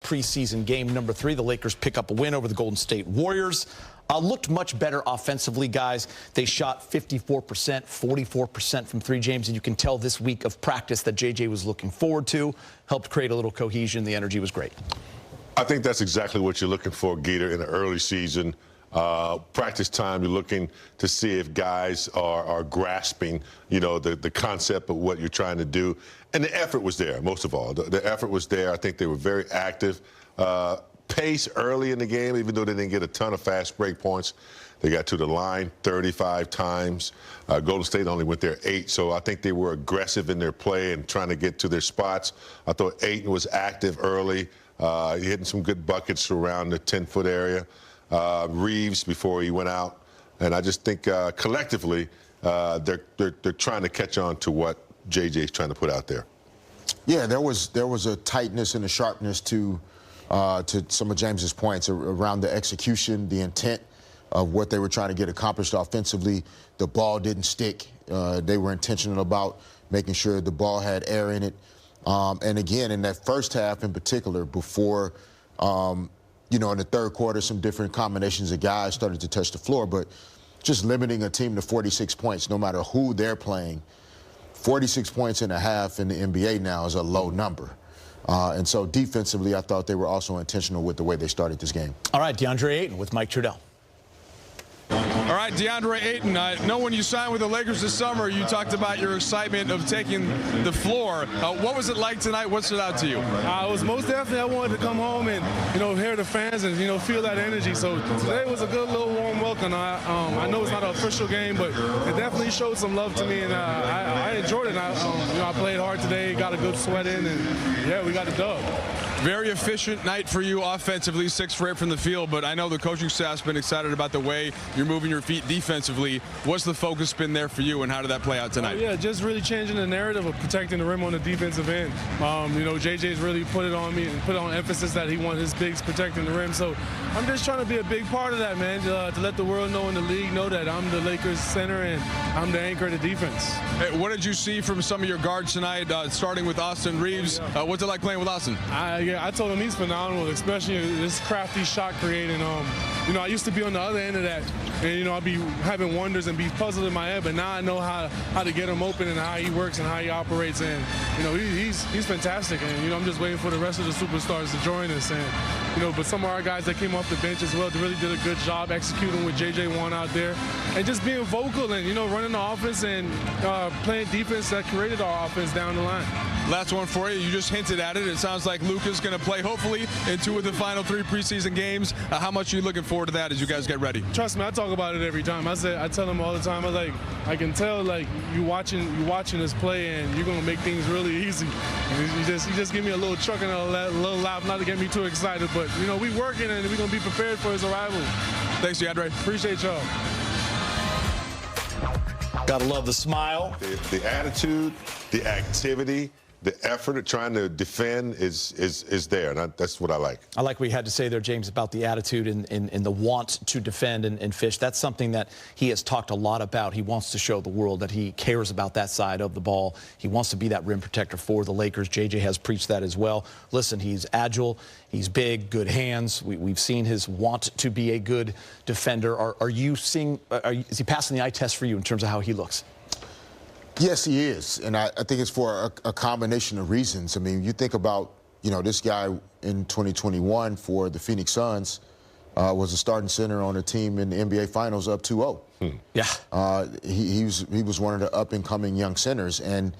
preseason game number 3. The Lakers pick up a win over the Golden State Warriors. Looked much better offensively, guys. They shot 54%, 44% from 3, James, and you can tell this week of practice that JJ was looking forward to. Helped create a little cohesion. The energy was great. I think that's exactly what you're looking for, Geeter, in the early season. Practice time, you're looking to see if guys are grasping, you know, the concept of what you're trying to do. And the effort was there, most of all. The effort was there. I think they were very active. Pace early in the game, even though they didn't get a ton of fast break points. They got to the line 35 times. Golden State only went there 8, so I think they were aggressive in their play and trying to get to their spots. I thought Ayton was active early, hitting some good buckets around the 10-foot area. Reeves before he went out, and I just think collectively they're trying to catch on to what JJ is trying to put out there. Yeah, there was a tightness and a sharpness to some of James's points around the execution, the intent of what they were trying to get accomplished offensively. The ball didn't stick. They were intentional about making sure the ball had air in it. And again, in that first half in particular, before you know, in the third quarter, some different combinations of guys started to touch the floor, but just limiting a team to 46 points, no matter who they're playing. 46 points in a half in the NBA now is a low number. And so defensively, I thought they were also intentional with the way they started this game. All right, DeAndre Ayton with Mike Trudell. All right, DeAndre Ayton, I know when you signed with the Lakers this summer, you talked about your excitement of taking the floor. What was it like tonight? What stood out to you? It was most definitely I wanted to come home and, you know, hear the fans and, you know, feel that energy. So today was a good little warm welcome. I know it's not an official game, but it definitely showed some love to me, and I enjoyed it. You know, I played hard today, got a good sweat in, and, yeah, we got the dub. Very efficient night for you offensively, 6 for 8 from the field, but I know the coaching staff's been excited about the way you're moving your feet defensively. What's the focus been there for you, and how did that play out tonight? Yeah, just really changing the narrative of protecting the rim on the defensive end. You know, JJ's really put it on me and put on emphasis that he wants his bigs protecting the rim. So I'm just trying to be a big part of that, man, to let the world know and the league know that I'm the Lakers center and I'm the anchor of the defense. Hey, what did you see from some of your guards tonight, starting with Austin Reeves? What's it like playing with Austin? Yeah, I told him he's phenomenal, especially this crafty shot creating. You know, I used to be on the other end of that, and, you know, I'd be having wonders and be puzzled in my head, but now I know how to get him open and how he works and how he operates, and, you know, he's fantastic, and, you know, I'm just waiting for the rest of the superstars to join us, and, you know, but some of our guys that came off the bench as well, they really did a good job executing what JJ wanted out there, and just being vocal and, you know, running the offense and playing defense that created our offense down the line. Last one for you. You just hinted at it. It sounds like Luka's going to play, hopefully, in 2 of the final 3 preseason games. How much are you looking forward to that as you guys get ready? Trust me, I talk about it every time. I tell him all the time. I can tell, like, you watching us play, and you're going to make things really easy. You just give me a little chuck and a little laugh, not to get me too excited. But, you know, we working, and we're going to be prepared for his arrival. Thanks, DeAndre. Appreciate y'all. Gotta love the smile. The attitude, the activity, the effort of trying to defend is there, and that's what I like. I like what you had to say there, James, about the attitude and the want to defend and fish. That's something that he has talked a lot about. He wants to show the world that he cares about that side of the ball. He wants to be that rim protector for the Lakers. JJ has preached that as well. Listen, he's agile, he's big, good hands. We've seen his want to be a good defender. Are you seeing, is he passing the eye test for you in terms of how he looks? Yes, he is, and I think it's for a combination of reasons. I mean, you think about, you know, this guy in 2021 for the Phoenix Suns was a starting center on a team in the NBA Finals up 2-0. Yeah. He was one of the up-and-coming young centers and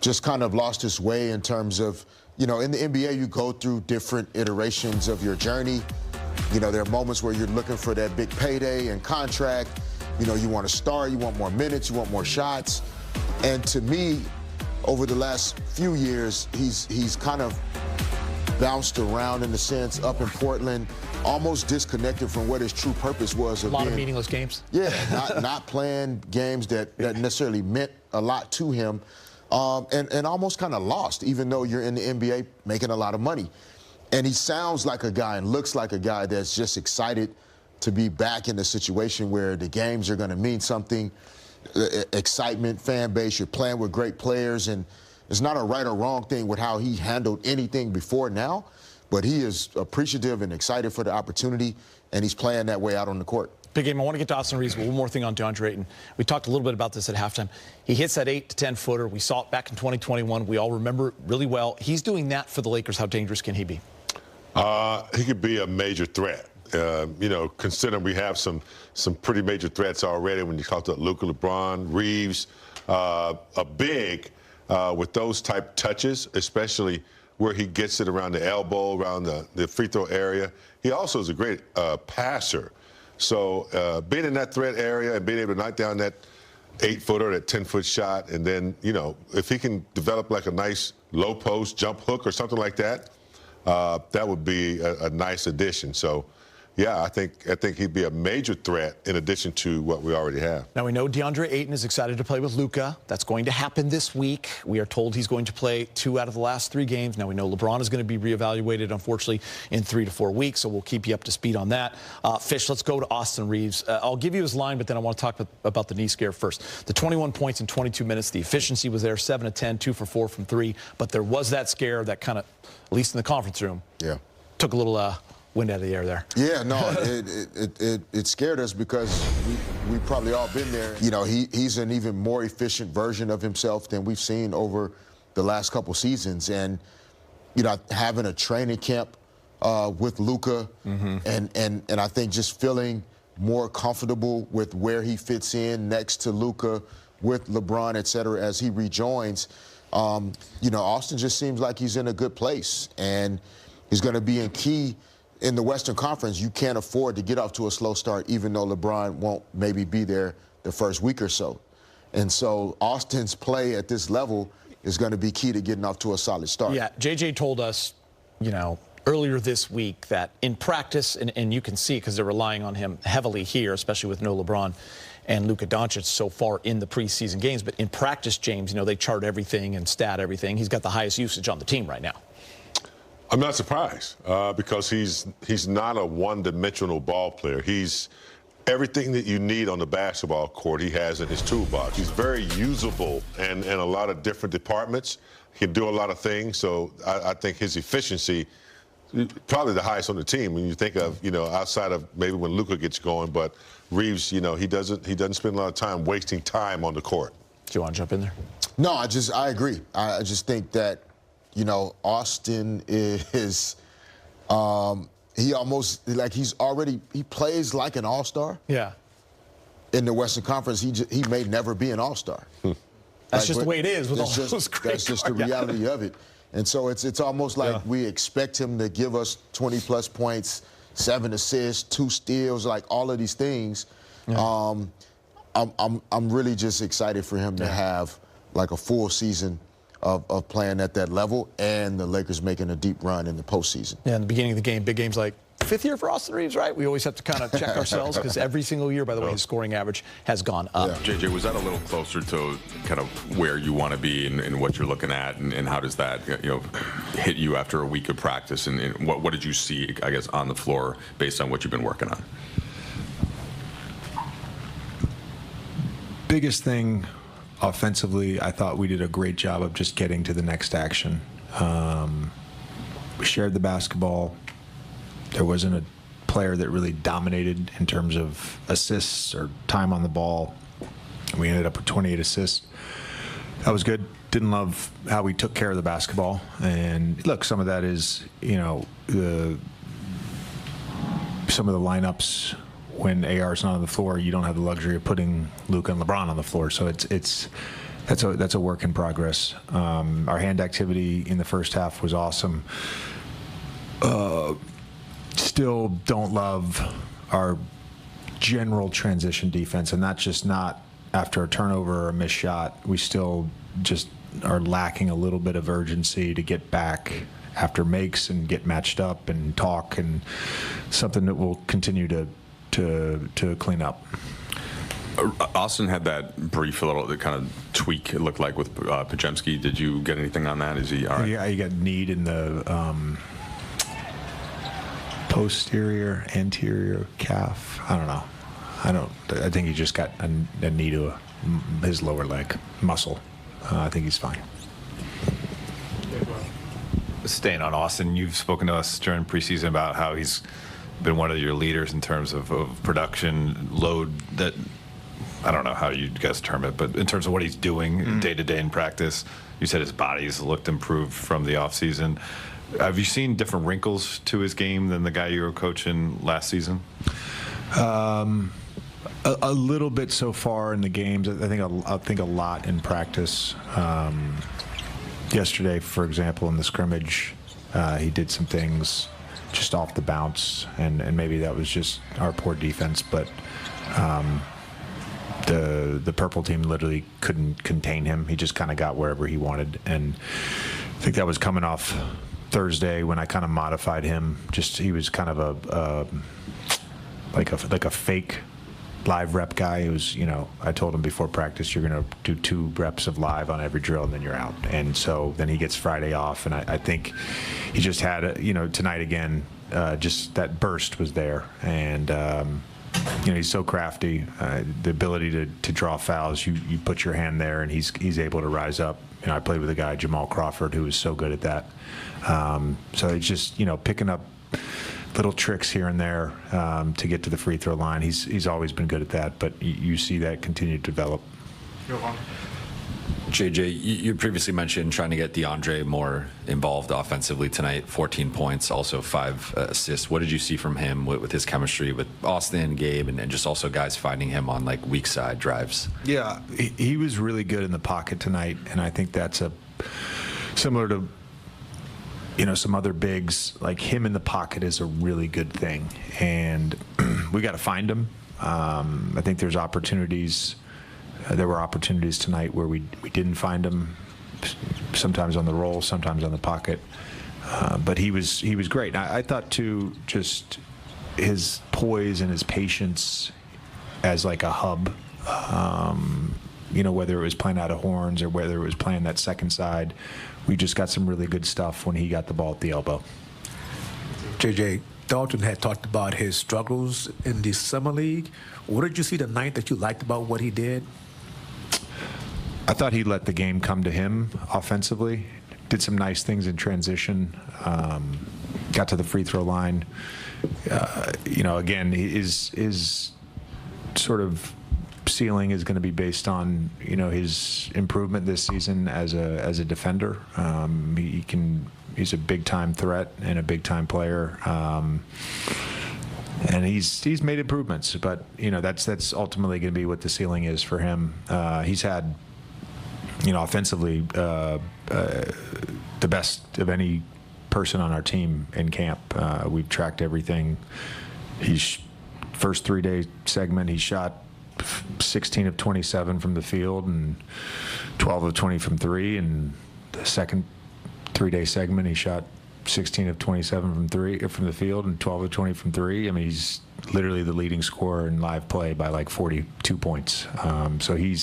just kind of lost his way in terms of, you know, in the NBA you go through different iterations of your journey. You know, there are moments where you're looking for that big payday and contract. You know, you want to start, you want more minutes, you want more shots. And to me, over the last few years, he's kind of bounced around in a sense, up in Portland, almost disconnected from what his true purpose was. A lot of meaningless games. Yeah, not playing games that necessarily meant a lot to him, and almost kind of lost, even though you're in the NBA making a lot of money. And he sounds like a guy and looks like a guy that's just excited to be back in a situation where the games are going to mean something. Excitement, fan base, you're playing with great players, and it's not a right or wrong thing with how he handled anything before now, but he is appreciative and excited for the opportunity, and he's playing that way out on the court. Big game. I want to get to Austin Reeves, but one more thing on DeAndre Ayton. We talked a little bit about this at halftime. He hits that 8 to 10 footer. We saw it back in 2021. We all remember it really well. He's doing that for the Lakers. How dangerous can he be? He could be a major threat. You know, considering we have some pretty major threats already when you talk about Luka, LeBron, Reeves, a big with those type touches, especially where he gets it around the elbow, around the free throw area. He also is a great passer. So being in that threat area and being able to knock down that 8-footer, that 10-foot shot, and then, you know, if he can develop like a nice low post jump hook or something like that, that would be a nice addition. So, yeah, I think he'd be a major threat in addition to what we already have. Now, we know DeAndre Ayton is excited to play with Luka. That's going to happen this week. We are told he's going to play 2 out of the last 3 games. Now, we know LeBron is going to be reevaluated, unfortunately, in 3 to 4 weeks, so we'll keep you up to speed on that. Fish, let's go to Austin Reeves. I'll give you his line, but then I want to talk about the knee scare first. The 21 points in 22 minutes, the efficiency was there, 7 of 10, 2 for 4 from 3, but there was that scare that kind of, at least in the conference room, took a little wind out of the air there. Yeah, no, it scared us because we probably all been there. You know, he's an even more efficient version of himself than we've seen over the last couple seasons. And, you know, having a training camp with Luka and I think just feeling more comfortable with where he fits in next to Luka, with LeBron, et cetera, as he rejoins, you know, Austin just seems like he's in a good place. And he's going to be in key. In the Western Conference, you can't afford to get off to a slow start, even though LeBron won't maybe be there the first week or so. And so Austin's play at this level is going to be key to getting off to a solid start. Yeah, JJ told us, you know, earlier this week that in practice, and you can see because they're relying on him heavily here, especially with no LeBron and Luka Doncic so far in the preseason games. But in practice, James, you know, they chart everything and stat everything. He's got the highest usage on the team right now. I'm not surprised because he's not a one-dimensional ball player. He's everything that you need on the basketball court he has in his toolbox. He's very usable in a lot of different departments. He can do a lot of things. So I think his efficiency probably the highest on the team when you think of, you know, outside of maybe when Luka gets going. But Reeves, you know, he doesn't spend a lot of time wasting time on the court. Do you want to jump in there? No, I agree. I just think that, you know, Austin is, he almost, like he plays like an all-star. Yeah. In the Western Conference, he may never be an all-star. That's just the way it is with all those great That's just the reality of it. And so it's almost like we expect him to give us 20-plus points, 7 assists, 2 steals, like all of these things. Yeah. I'm really just excited for him to have like a full season of playing at that level, and the Lakers making a deep run in the postseason. Yeah, in the beginning of the game, big games like 5th year for Austin Reeves, right? We always have to kind of check ourselves because every single year, by the way, his scoring average has gone up. Yeah. JJ, was that a little closer to kind of where you want to be and what you're looking at, and how does that, you know, hit you after a week of practice? And what did you see, I guess, on the floor based on what you've been working on? Biggest thing offensively, I thought we did a great job of just getting to the next action. We shared the basketball. There wasn't a player that really dominated in terms of assists or time on the ball. We ended up with 28 assists. That was good. Didn't love how we took care of the basketball. And look, some of that is, you know, some of the lineups. When AR's not on the floor, you don't have the luxury of putting Luka and LeBron on the floor. So that's a work in progress. Our hand activity in the first half was awesome. Still don't love our general transition defense, and that's just not after a turnover or a missed shot. We still just are lacking a little bit of urgency to get back after makes and get matched up and talk, and something that we'll continue to clean up. Austin had that brief little kind of tweak, it looked like, with Pajemski. Did you get anything on that? Is he all right? Yeah, he got kneed in the posterior, anterior calf. I don't know. I think he just got a knee to his lower leg muscle. I think he's fine. staying on Austin, you've spoken to us during preseason about how he's been one of your leaders in terms of production load. That I don't know how you guys term it, but in terms of what he's doing day to day in practice, you said his body's looked improved from the offseason. Have you seen different wrinkles to his game than the guy you were coaching last season? A little bit so far in the games. I think a lot in practice. Yesterday, for example, in the scrimmage, he did some things just off the bounce, and maybe that was just our poor defense, but the purple team literally couldn't contain him. He just kind of got wherever he wanted, and I think that was coming off Thursday when I kind of modified him. Just he was kind of like a fake live rep guy. It was, I told him before practice, you're going to do 2 reps of live on every drill and then you're out. And so then he gets Friday off, and I think he just had, tonight again, just that burst was there. And, he's so crafty, the ability to draw fouls. You put your hand there and he's able to rise up. I played with a guy, Jamal Crawford, who was so good at that. So it's just, picking up little tricks here and there to get to the free throw line. He's always been good at that, but you see that continue to develop. JJ, you previously mentioned trying to get DeAndre more involved offensively tonight. 14 points, also 5 assists. What did you see from him with his chemistry with Austin, Gabe, and just also guys finding him on like weak side drives? Yeah, he was really good in the pocket tonight, and I think that's similar to some other bigs. Like him in the pocket is a really good thing, and we got to find him. I think there's opportunities. There were opportunities tonight where we didn't find him. Sometimes on the roll, sometimes on the pocket. But he was great. I thought too, just his poise and his patience as like a hub. Whether it was playing out of horns or whether it was playing that second side, we just got some really good stuff when he got the ball at the elbow. JJ, Dalton had talked about his struggles in the summer league. What did you see tonight that you liked about what he did? I thought he let the game come to him offensively. Did some nice things in transition. Got to the free throw line. Again, his sort of ceiling is going to be based on his improvement this season as a defender. He's a big time threat and a big time player. And he's made improvements, but that's ultimately going to be what the ceiling is for him. He's had offensively the best of any person on our team in camp. We've tracked everything. He's first 3-day segment, he shot 16 of 27 from the field and 12 of 20 from 3. And the second 3-day segment, he shot 16 of 27 from the field and 12 of 20 from 3. I mean, he's literally the leading scorer in live play by like 42 points. So he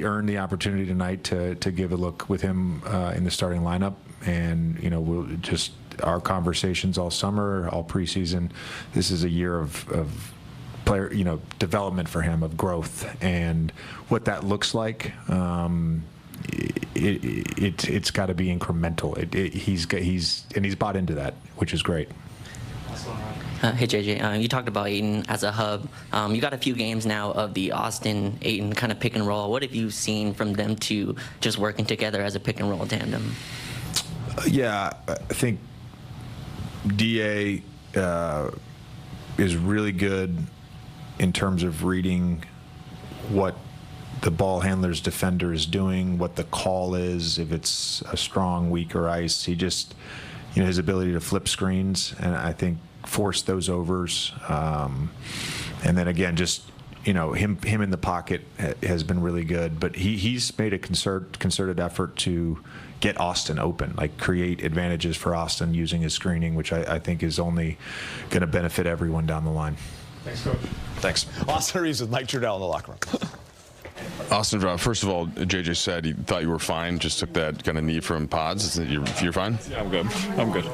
earned the opportunity tonight to give a look with him in the starting lineup. And we'll just our conversations all summer, all preseason. This is a year of player, development for him, of growth, and what that looks like. It's got to be incremental. He's bought into that, which is great. Hey JJ, you talked about Ayton as a hub. You got a few games now of the Austin Ayton kind of pick and roll. What have you seen from them two just working together as a pick and roll tandem? Yeah, I think DA is really good in terms of reading what the ball handler's defender is doing, what the call is, if it's a strong, weak, or ice. He just, his ability to flip screens, and I think force those overs. And then again, just, him in the pocket has been really good. But he's made a concerted effort to get Austin open, like create advantages for Austin using his screening, which I think is only going to benefit everyone down the line. Thanks, Coach. Thanks. Austin Reeves with Mike Trudell in the locker room. Austin, first of all, JJ said he thought you were fine. Just took that kind of knee from pods. Is that you're fine? Yeah, I'm good. I'm good.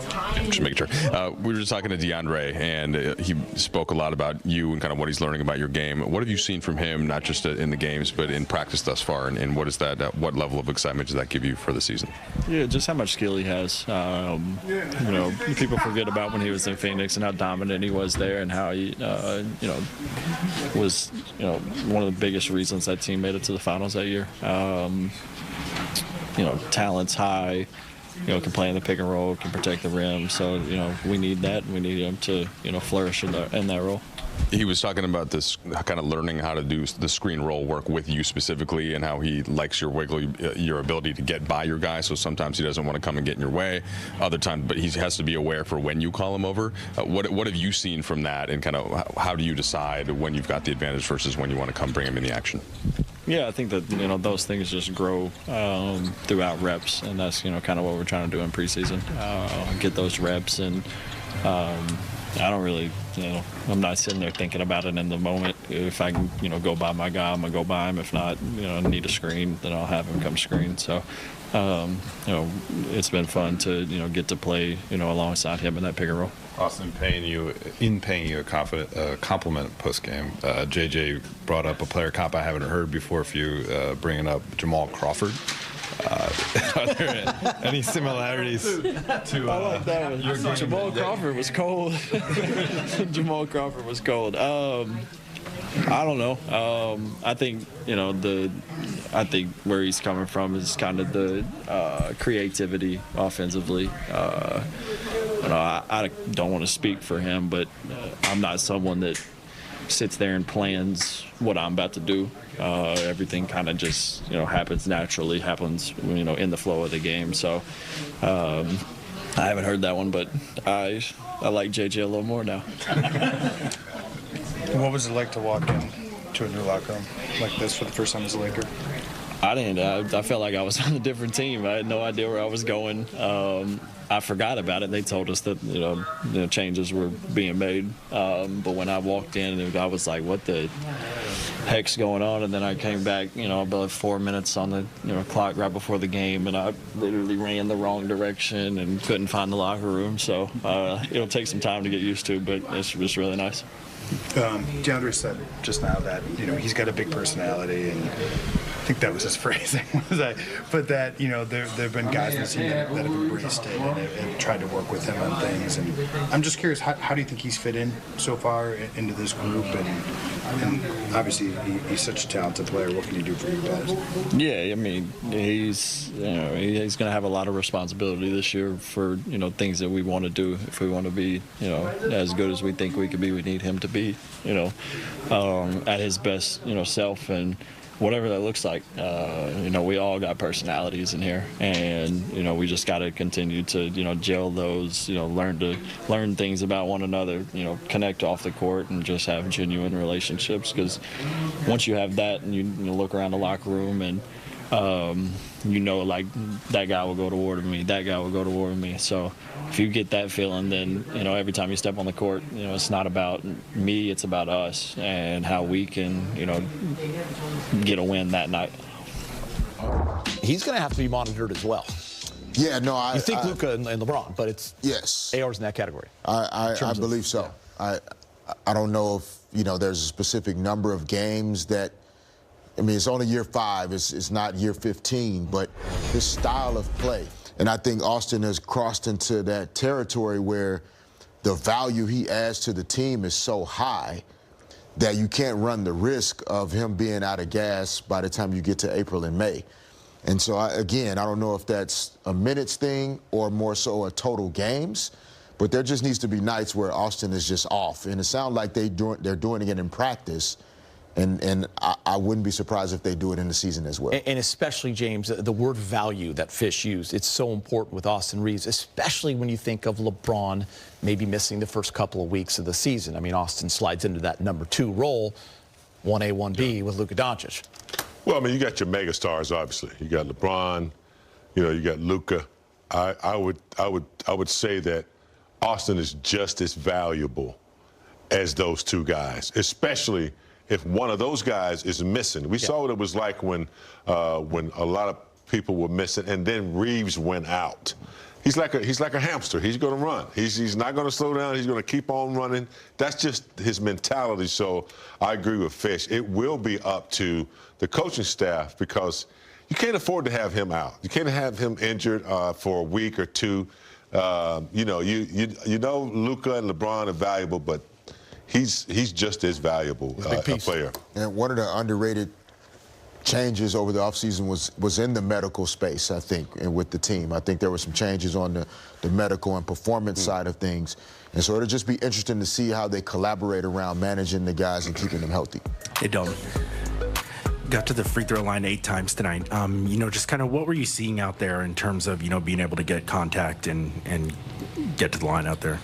Just making sure. We were just talking to DeAndre, and he spoke a lot about you and kind of what he's learning about your game. What have you seen from him, not just in the games, but in practice thus far? And what is that? What level of excitement does that give you for the season? Yeah, just how much skill he has. You know, people forget about when he was in Phoenix and how dominant he was there, and how he, you know, was one of the biggest reasons that team made it to the finals that year. You know, talent's high. You know, can play in the pick and roll, can protect the rim. So, you know, we need that. We need him to, you know, flourish in that role. He was talking about this kind of learning how to do the screen roll work with you specifically, and how he likes your your ability to get by your guy. So sometimes he doesn't want to come and get in your way. Other times, but he has to be aware for when you call him over. What have you seen from that, and kind of how do you decide when you've got the advantage versus when you want to come bring him in the action? Yeah, I think that, you know, those things just grow throughout reps, and that's, you know, kind of what we're trying to do in preseason. Get those reps, and I don't really, you know, I'm not sitting there thinking about it in the moment. If I can, you know, go by my guy, I'm gonna go by him. If not, you know, I need a screen, then I'll have him come screen. So, you know, it's been fun to, you know, get to play, you know, alongside him in that pick and roll. Austin, paying you a compliment post game. JJ brought up a player comp I haven't heard before. If you bringing up Jamal Crawford. Are there any similarities to I like that one. Jamal Crawford was cold. Jamal Crawford was cold. I don't know. I think, you know, I think where he's coming from is kind of the creativity offensively. You know, I don't want to speak for him, but I'm not someone that sits there and plans what I'm about to do. Everything kind of just, you know, happens naturally, happens, you know, in the flow of the game. So I haven't heard that one, but I like JJ a little more now. What was it like to walk into a new locker room like this for the first time as a Laker? I felt like I was on a different team. I had no idea where I was going. I forgot about it. They told us that, you know, changes were being made. But when I walked in, I was like, what the heck's going on? And then I came back, you know, about 4 minutes on the, you know, clock right before the game, and I literally ran the wrong direction and couldn't find the locker room. So it'll take some time to get used to, but it's really nice. DeAndre said just now that, you know, he's got a big personality, and I think that was his phrasing. But that, you know, there have been guys in the team that have embraced it and tried to work with him on things. And I'm just curious, how do you think he's fit in so far into this group? And obviously, he's such a talented player. What can he do for you guys? Yeah, I mean, he's going to have a lot of responsibility this year for, you know, things that we want to do. If we want to be, you know, as good as we think we could be, we need him to be, you know, at his best, you know, self, and whatever that looks like. You know, we all got personalities in here, and, you know, we just got to continue to, you know, gel those, you know, learn things about one another, you know, connect off the court, and just have genuine relationships. Because once you have that, and you look around the locker room, and you know, like, that guy will go to war with me, that guy will go to war with me. So if you get that feeling, then, you know, every time you step on the court, you know, it's not about me, it's about us and how we can, you know, get a win that night. He's going to have to be monitored as well. Yeah, no, you think Luka and LeBron, but it's yes, AR's in that category. I believe so. I don't know if, you know, there's a specific number of games that, I mean, it's only year 5, it's not year 15, but his style of play. And I think Austin has crossed into that territory where the value he adds to the team is so high that you can't run the risk of him being out of gas by the time you get to April and May. And so, again, I don't know if that's a minutes thing or more so a total games, but there just needs to be nights where Austin is just off. And it sounds like they're doing it in practice. And I wouldn't be surprised if they do it in the season as well. And especially, James, the word value that Fish used, it's so important with Austin Reeves, especially when you think of LeBron maybe missing the first couple of weeks of the season. I mean, Austin slides into that number 2 role, 1A, 1B with Luka Doncic. Well, I mean, you got your mega stars, obviously. You got LeBron, you know, you got Luka. I would say that Austin is just as valuable as those two guys, especially if one of those guys is missing. We saw what it was like when a lot of people were missing, and then Reeves went out. He's like a hamster. He's going to run. He's not going to slow down. He's going to keep on running. That's just his mentality. So I agree with Fish. It will be up to the coaching staff because you can't afford to have him out. You can't have him injured for a week or two. You know Luka and LeBron are valuable, but he's just as valuable a player. And one of the underrated changes over the offseason was in the medical space, I think, and with the team. I think there were some changes on the medical and performance side of things. And so it'll just be interesting to see how they collaborate around managing the guys and keeping them healthy. Hey, Dalton. Got to the free throw line 8 times tonight. You know, just kind of what were you seeing out there in terms of, you know, being able to get contact and get to the line out there?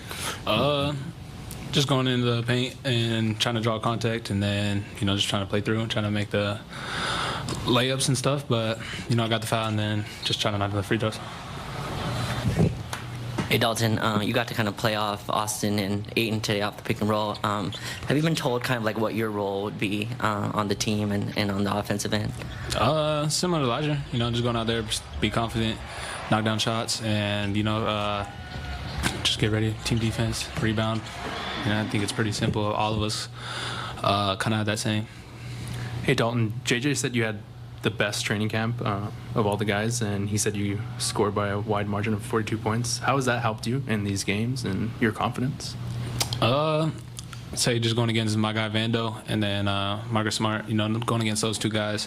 Just going into the paint and trying to draw contact, and then, you know, just trying to play through and trying to make the layups and stuff. But, you know, I got the foul and then just trying to knock the free throws. Hey, Dalton, you got to kind of play off Austin and Ayton today off the pick and roll. Have you been told kind of like what your role would be on the team and on the offensive end? Similar to Elijah, you know, just going out there, just be confident, knock down shots, and, you know, just get ready, team defense, rebound. And I think it's pretty simple. All of us kind of have that same. Hey, Dalton, JJ said you had the best training camp of all the guys, and he said you scored by a wide margin of 42 points. How has that helped you in these games and your confidence? Say just going against my guy Vando and then Marcus Smart, you know, going against those two guys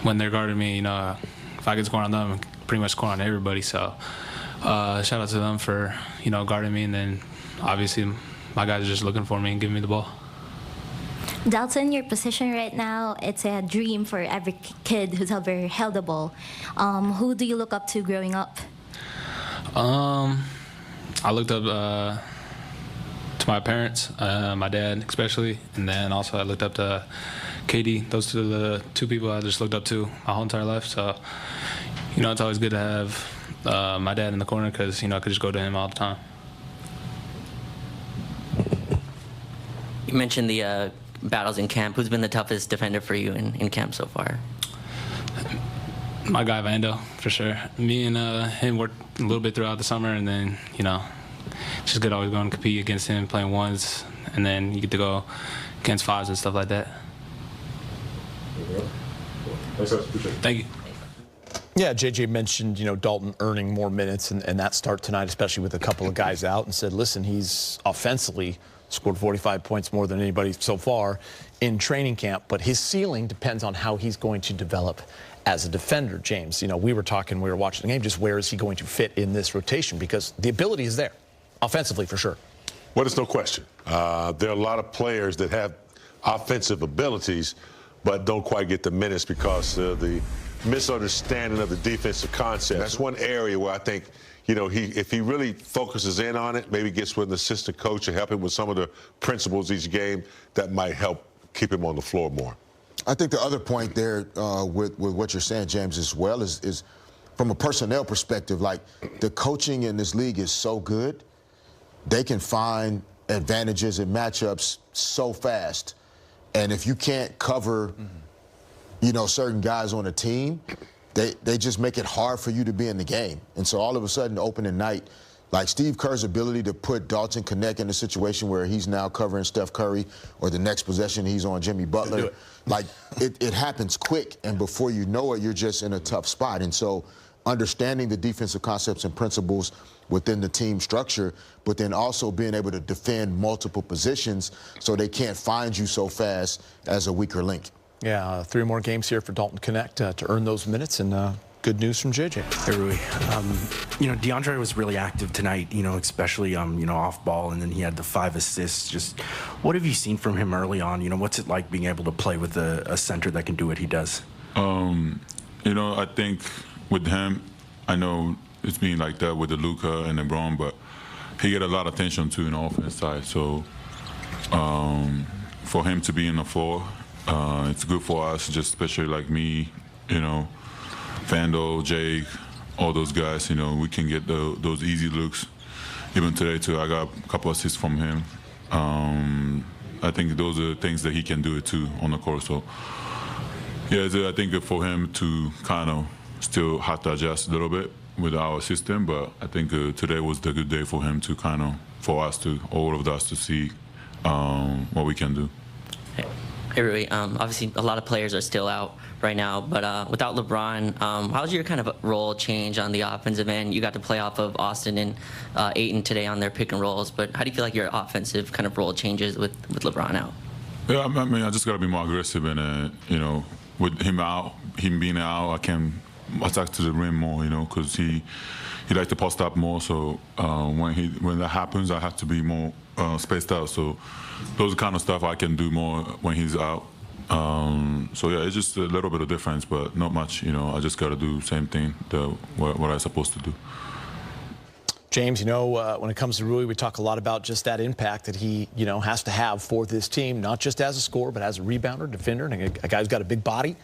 when they're guarding me, you know, if I can score on them, I can pretty much score on everybody. So shout out to them for, you know, guarding me, and then obviously my guys are just looking for me and giving me the ball. Dalton, your position right now, it's a dream for every kid who's ever held the ball. Who do you look up to growing up? I looked up to my parents, my dad especially, and then also I looked up to KD. Those two are the two people I just looked up to my whole entire life. So, you know, it's always good to have my dad in the corner because, you know, I could just go to him all the time. You mentioned the battles in camp. Who's been the toughest defender for you in camp so far? My guy Vando, for sure. Me and him worked a little bit throughout the summer, and then, you know, it's just good always going to compete against him, playing ones, and then you get to go against fives and stuff like that. Thank you. Yeah, JJ mentioned, you know, Dalton earning more minutes and that start tonight, especially with a couple of guys out, and said, listen, he's offensively scored 45 points more than anybody so far in training camp, but his ceiling depends on how he's going to develop as a defender, James. You know, we were watching the game, just where is he going to fit in this rotation, because the ability is there, offensively for sure. Well, there's no question. There are a lot of players that have offensive abilities, but don't quite get the minutes because of the misunderstanding of the defensive concept. That's one area where I think, you know, if he really focuses in on it, maybe gets with an assistant coach to help him with some of the principles each game, that might help keep him on the floor more. I think the other point there with what you're saying, James, as well, is from a personnel perspective, like the coaching in this league is so good, they can find advantages and matchups so fast. And if you can't cover, you know, certain guys on a team, they just make it hard for you to be in the game. And so all of a sudden, opening night, like Steve Kerr's ability to put Dalton Connect in a situation where he's now covering Steph Curry, or the next possession he's on Jimmy Butler, like it happens quick, and before you know it, you're just in a tough spot. And so understanding the defensive concepts and principles within the team structure, but then also being able to defend multiple positions so they can't find you so fast as a weaker link. Yeah, 3 more games here for Dalton Connect to earn those minutes, and good news from JJ. Hey, Rui. You know, DeAndre was really active tonight, you know, especially, you know, off ball, and then he had the 5 assists. Just what have you seen from him early on? You know, what's it like being able to play with a center that can do what he does? You know, I think with him, I know it's been like that with the Luka and LeBron, but he get a lot of attention too in the offense side. So for him to be in the floor, it's good for us, just especially like me, you know, Vando, Jake, all those guys, you know, we can get those easy looks. Even today, too, I got a couple assists from him. I think those are things that he can do it too on the court. So yeah, I think for him to kind of still have to adjust a little bit with our system, but I think today was the good day for him to kind of, for us to, all of us to see what we can do. Hey, Rui, obviously a lot of players are still out right now, but without LeBron, how's your kind of role change on the offensive end? You got to play off of Austin and Ayton today on their pick and rolls, but how do you feel like your offensive kind of role changes with LeBron out? Yeah, I mean, I just got to be more aggressive, and you know, with him out, him being out, I can attack to the rim more, you know, because he likes to post up more. So when that happens, I have to be more spaced out. So those are the kind of stuff I can do more when he's out. So yeah, it's just a little bit of difference, but not much. You know, I just got to do the same thing what I'm supposed to do. James, you know, when it comes to Rui, we talk a lot about just that impact that he, you know, has to have for this team, not just as a scorer, but as a rebounder, defender, and a guy who's got a big body,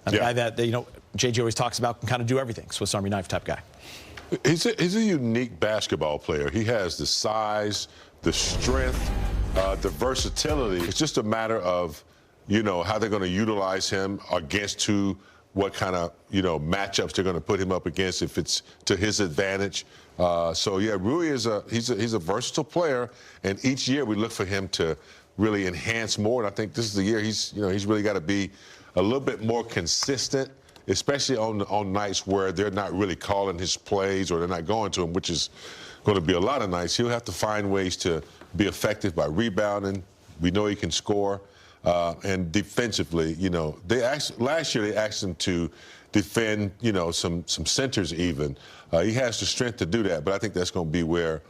and a guy that, you know, JJ always talks about can kind of do everything, Swiss Army knife type guy. He's a unique basketball player. He has the size, the strength, the versatility. It's just a matter of, you know, how they're going to utilize him against what kind of, you know, matchups they're going to put him up against if it's to his advantage. So yeah, Rui he's a versatile player, and each year we look for him to really enhance more. And I think this is the year he's really got to be a little bit more consistent, especially on nights where they're not really calling his plays or they're not going to him, which is going to be a lot of nights. He'll have to find ways to be effective by rebounding. We know he can score. And defensively, you know, last year they asked him to defend, you know, some centers even. He has the strength to do that, but I think that's going to be where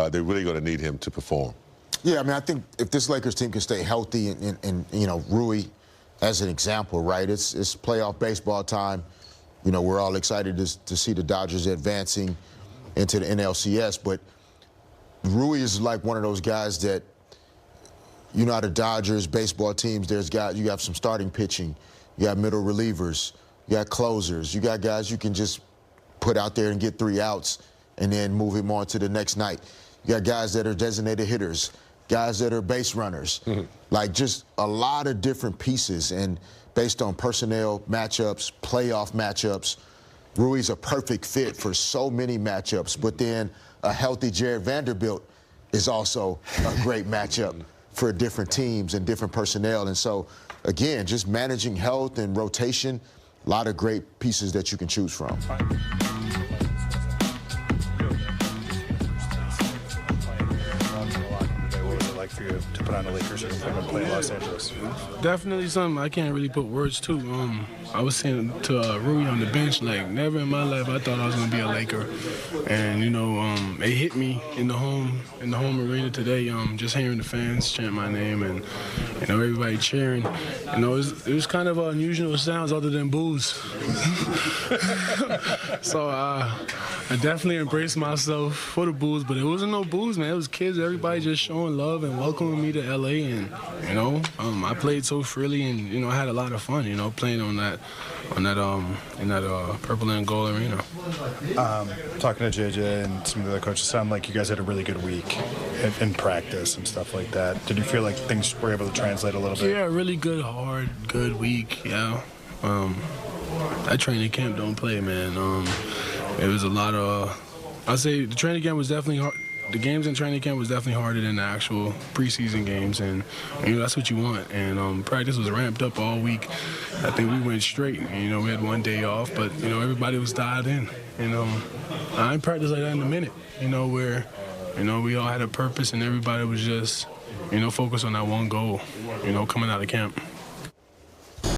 they're really going to need him to perform. Yeah, I mean, I think if this Lakers team can stay healthy and you know, Rui as an example, right? It's playoff baseball time. You know, we're all excited to see the Dodgers advancing into the NLCS, but Rui is like one of those guys that, you know, how the Dodgers baseball teams, you have some starting pitching, you have middle relievers, you got closers, you got guys you can just put out there and get 3 outs and then move him on to the next night. You got guys that are designated hitters, guys that are base runners, like just a lot of different pieces. And based on personnel matchups, playoff matchups, Rui's a perfect fit for so many matchups. But then a healthy Jared Vanderbilt is also a great matchup for different teams and different personnel. And so, again, just managing health and rotation, a lot of great pieces that you can choose from. For you to put on the Lakers and play in Los Angeles? Definitely something I can't really put words to. I was saying to Rui on the bench, like, never in my life I thought I was going to be a Laker. And, you know, it hit me in the home arena today, just hearing the fans chant my name and, you know, everybody cheering. You know, it was kind of unusual sounds other than boos. So I definitely embraced myself for the boos, but it wasn't no boos, man. It was kids, everybody just showing love and welcoming me to LA, and you know, I played so freely, and you know, I had a lot of fun, you know, playing in that purple and gold arena. Talking to JJ and some of the other coaches, sound like you guys had a really good week in practice and stuff like that. Did you feel like things were able to translate a little bit? Yeah, really good, hard, good week. Yeah, that training camp don't play, man. It was a lot of. I say the training camp was definitely hard. The games in training camp was definitely harder than the actual preseason games, and you know, that's what you want. And practice was ramped up all week. I think we went straight. You know, we had 1 day off, but you know, everybody was dialed in. And I ain't practiced like that in a minute. You know, where you know, we all had a purpose and everybody was just, you know, focused on that one goal. You know, coming out of camp.